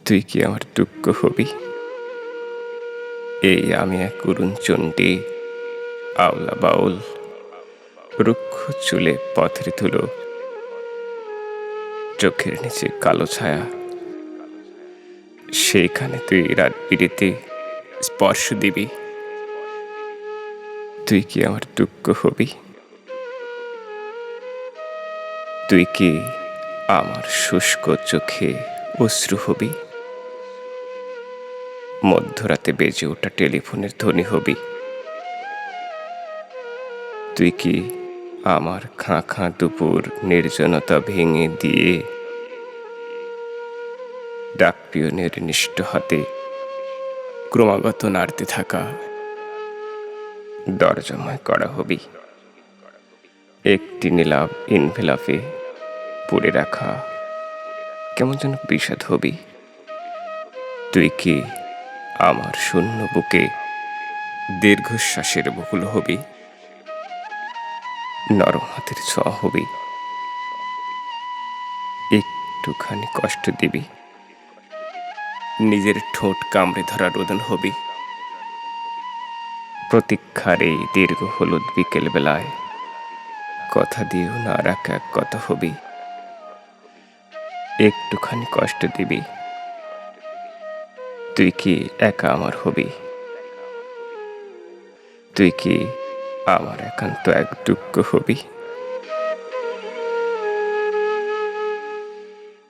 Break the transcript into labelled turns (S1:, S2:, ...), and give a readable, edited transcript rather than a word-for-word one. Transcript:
S1: তুই কি আমার দুঃখ হবি? এই আমি এক করুণ চণ্ডী, আওলা বাউল, রুক্ষ চুলে পথের ধুলো, চোখের নিচে কালো ছায়া। সেইখানে তুই রাত বিরেতে স্পর্শ দিবি। তুই কি আমার দুঃখ হবি? তুই কি আমার শুষ্ক চোখে অশ্রু হবি? মধ্যরাতে বেজে ওঠা টেলিফোনের ধ্বনি হবি? তুই কি আমার খাঁ খাঁ দুপুর নির্জনতা ভেঙে দিয়ে ডাক পিয়নের নিষ্ঠ হাতে ক্রমাগত নাড়তে থাকা দরজাময় করা হবি? একটি নীলাভ ইনভেলাপে পড়ে রাখা কেমন যেন বিষাদ হবি? তুই কি আমার শূন্য বুকে দীর্ঘশ্বাসের বহুল হবি? নরম হাতের ছোঁয়া হবি? একটুখানি কষ্ট দিবি? নিজের ঠোঁট কামড়ে ধরা রোদন হবি? প্রতীক্ষার এই দীর্ঘ হলুদ বিকেল বেলায় কথা দিয়েও না রাখা এক কথা হবি? একটুখানি কষ্ট দিবি? তুই কি একা আমার হবি? তুই কি আমার একান্ত এক দুঃখ হবি?